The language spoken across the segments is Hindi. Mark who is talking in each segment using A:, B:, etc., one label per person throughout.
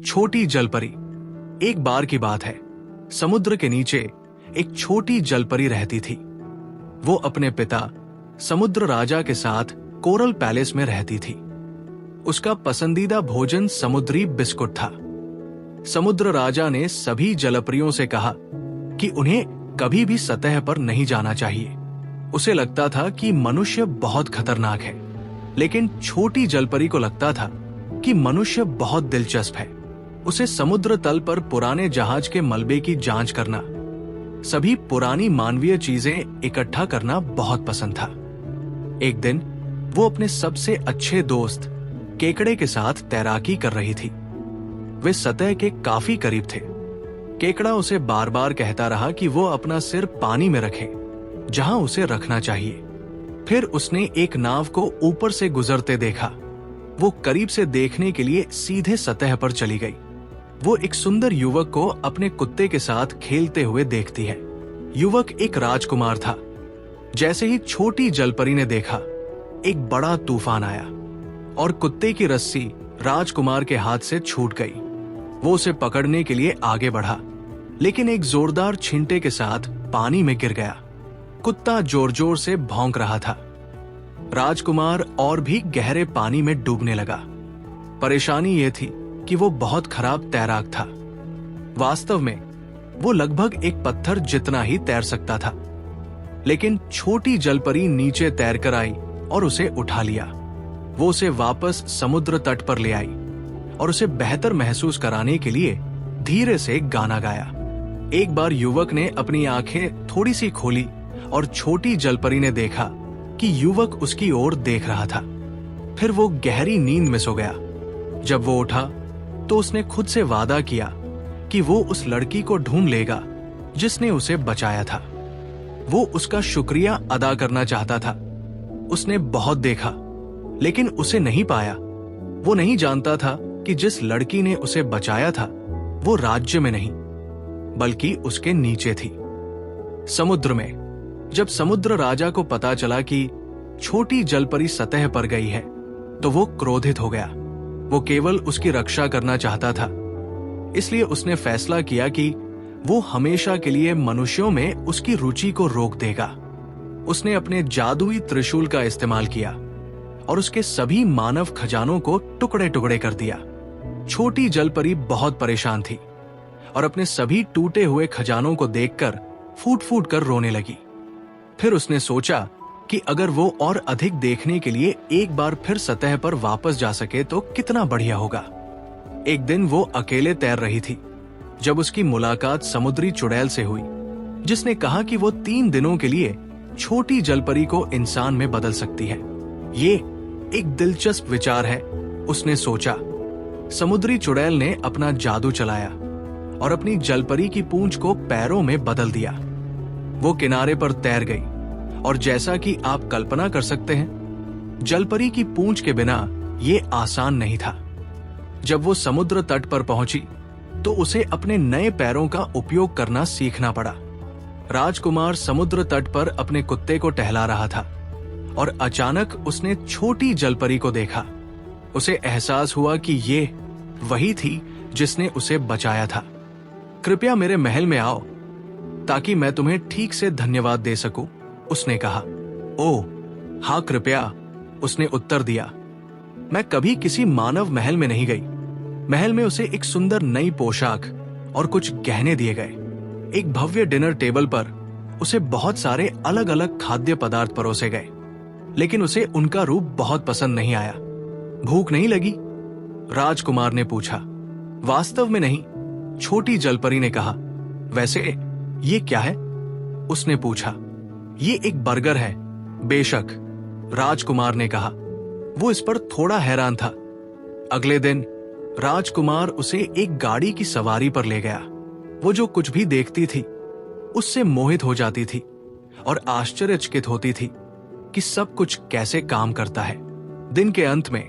A: छोटी जलपरी। एक बार की बात है, समुद्र के नीचे एक छोटी जलपरी रहती थी। वो अपने पिता समुद्र राजा के साथ कोरल पैलेस में रहती थी। उसका पसंदीदा भोजन समुद्री बिस्कुट था। समुद्र राजा ने सभी जलपरियों से कहा कि उन्हें कभी भी सतह पर नहीं जाना चाहिए। उसे लगता था कि मनुष्य बहुत खतरनाक है, लेकिन छोटी जलपरी को लगता था कि मनुष्य बहुत दिलचस्प है। उसे समुद्र तल पर पुराने जहाज के मलबे की जांच करना, सभी पुरानी मानवीय चीजें इकट्ठा करना बहुत पसंद था। एक दिन वो अपने सबसे अच्छे दोस्त केकड़े के साथ तैराकी कर रही थी। वे सतह के काफी करीब थे। केकड़ा उसे बार बार कहता रहा कि वो अपना सिर पानी में रखे, जहां उसे रखना चाहिए। फिर उसने एक नाव को ऊपर से गुजरते देखा। वो करीब से देखने के लिए सीधे सतह पर चली गई। वो एक सुंदर युवक को अपने कुत्ते के साथ खेलते हुए देखती है। युवक एक राजकुमार था। जैसे ही छोटी जलपरी ने देखा, एक बड़ा तूफान आया और कुत्ते की रस्सी राजकुमार के हाथ से छूट गई। वो उसे पकड़ने के लिए आगे बढ़ा, लेकिन एक जोरदार छींटे के साथ पानी में गिर गया। कुत्ता जोर जोर से भौंक रहा था। राजकुमार और भी गहरे पानी में डूबने लगा। परेशानी यह थी कि वो बहुत खराब तैराक था। वास्तव में वो लगभग एक पत्थर जितना ही तैर सकता था, लेकिन छोटी जलपरी नीचे तैरकर आई और उसे उठा लिया। वो उसे वापस समुद्र तट पर ले आई और उसे बेहतर महसूस कराने के लिए धीरे से गाना गाया। एक बार युवक ने अपनी आंखें थोड़ी सी खोली और छोटी जलपरी ने देखा कि युवक उसकी ओर देख रहा था। फिर वो गहरी नींद में सो गया। जब वो उठा तो उसने खुद से वादा किया कि वो उस लड़की को ढूंढ लेगा जिसने उसे बचाया था। वो उसका शुक्रिया अदा करना चाहता था। उसने बहुत देखा, लेकिन उसे नहीं पाया। वो नहीं जानता था कि जिस लड़की ने उसे बचाया था वो राज्य में नहीं, बल्कि उसके नीचे थी, समुद्र में। जब समुद्र राजा को पता चला कि छोटी जलपरी सतह पर गई है, तो वो क्रोधित हो गया। वो केवल उसकी रक्षा करना चाहता था, इसलिए उसने फैसला किया कि वो हमेशा के लिए मनुष्यों में उसकी रुचि को रोक देगा। उसने अपने जादुई त्रिशूल का इस्तेमाल किया और उसके सभी मानव खजानों को टुकड़े टुकड़े कर दिया। छोटी जलपरी बहुत परेशान थी और अपने सभी टूटे हुए खजानों को देखकर फूट फूट कर रोने लगी। फिर उसने सोचा कि अगर वो और अधिक देखने के लिए एक बार फिर सतह पर वापस जा सके तो कितना बढ़िया होगा। एक दिन वो अकेले तैर रही थी जब उसकी मुलाकात समुद्री चुड़ैल से हुई, जिसने कहा कि वो 3 दिनों के लिए छोटी जलपरी को इंसान में बदल सकती है। ये एक दिलचस्प विचार है, उसने सोचा। समुद्री चुड़ैल ने अपना जादू चलाया और अपनी जलपरी की पूंछ को पैरों में बदल दिया। वो किनारे पर तैर गई और जैसा कि आप कल्पना कर सकते हैं, जलपरी की पूंछ के बिना ये आसान नहीं था। जब वो समुद्र तट पर पहुंची तो उसे अपने नए पैरों का उपयोग करना सीखना पड़ा। राजकुमार समुद्र तट पर अपने कुत्ते को टहला रहा था और अचानक उसने छोटी जलपरी को देखा। उसे एहसास हुआ कि ये वही थी जिसने उसे बचाया था। कृपया मेरे महल में आओ ताकि मैं तुम्हें ठीक से धन्यवाद दे सकूं, उसने कहा। ओह हाँ कृपया, उसने उत्तर दिया। मैं कभी किसी मानव महल में नहीं गई। महल में उसे एक सुंदर नई पोशाक और कुछ गहने दिए गए। एक भव्य डिनर टेबल पर उसे बहुत सारे अलग अलग खाद्य पदार्थ परोसे गए, लेकिन उसे उनका रूप बहुत पसंद नहीं आया। भूख नहीं लगी? राजकुमार ने पूछा। वास्तव में नहीं, छोटी जलपरी ने कहा। वैसे ये क्या है? उसने पूछा। ये एक बर्गर है। बेशक, राजकुमार ने कहा। वो इस पर थोड़ा हैरान था। अगले दिन राजकुमार उसे एक गाड़ी की सवारी पर ले गया। वो जो कुछ भी देखती थी उससे मोहित हो जाती थी और आश्चर्यचकित होती थी कि सब कुछ कैसे काम करता है। दिन के अंत में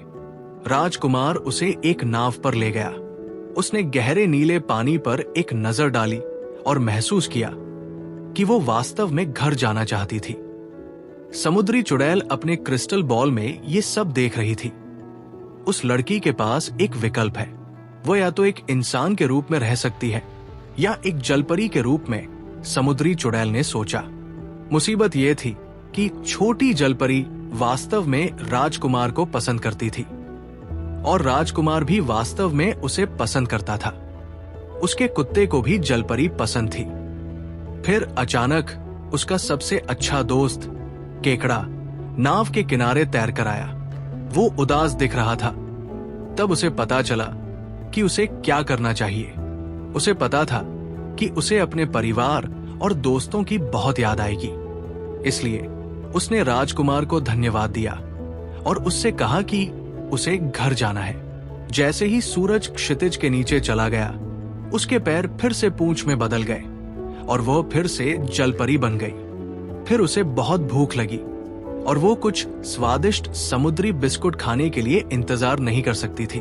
A: राजकुमार उसे एक नाव पर ले गया। उसने गहरे नीले पानी पर एक नजर डाली और महसूस किया कि वो वास्तव में घर जाना चाहती थी। समुद्री चुड़ैल अपने क्रिस्टल बॉल में ये सब देख रही थी। उस लड़की के पास एक विकल्प है। वो या तो एक इंसान के रूप में रह सकती है या एक जलपरी के रूप में, समुद्री चुड़ैल ने सोचा। मुसीबत ये थी कि छोटी जलपरी वास्तव में राजकुमार को पसंद करती थी और राजकुमार भी वास्तव में उसे पसंद करता था। उसके कुत्ते को भी जलपरी पसंद थी। फिर अचानक उसका सबसे अच्छा दोस्त केकड़ा नाव के किनारे तैर कर आया। वो उदास दिख रहा था। तब उसे पता चला कि उसे क्या करना चाहिए। उसे पता था कि उसे अपने परिवार और दोस्तों की बहुत याद आएगी। इसलिए उसने राजकुमार को धन्यवाद दिया और उससे कहा कि उसे घर जाना है। जैसे ही सूरज क्षितिज के नीचे चला गया, उसके पैर फिर से पूंछ में बदल गए और वो फिर से जलपरी बन गई। फिर उसे बहुत भूख लगी और वो कुछ स्वादिष्ट समुद्री बिस्कुट खाने के लिए इंतजार नहीं कर सकती थी।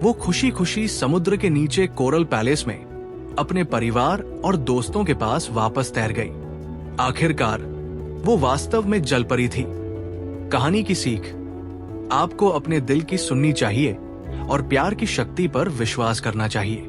A: वो खुशी खुशी समुद्र के नीचे कोरल पैलेस में अपने परिवार और दोस्तों के पास वापस तैर गई। आखिरकार वो वास्तव में जलपरी थी। कहानी की सीख, आपको अपने दिल की सुननी चाहिए और प्यार की शक्ति पर विश्वास करना चाहिए।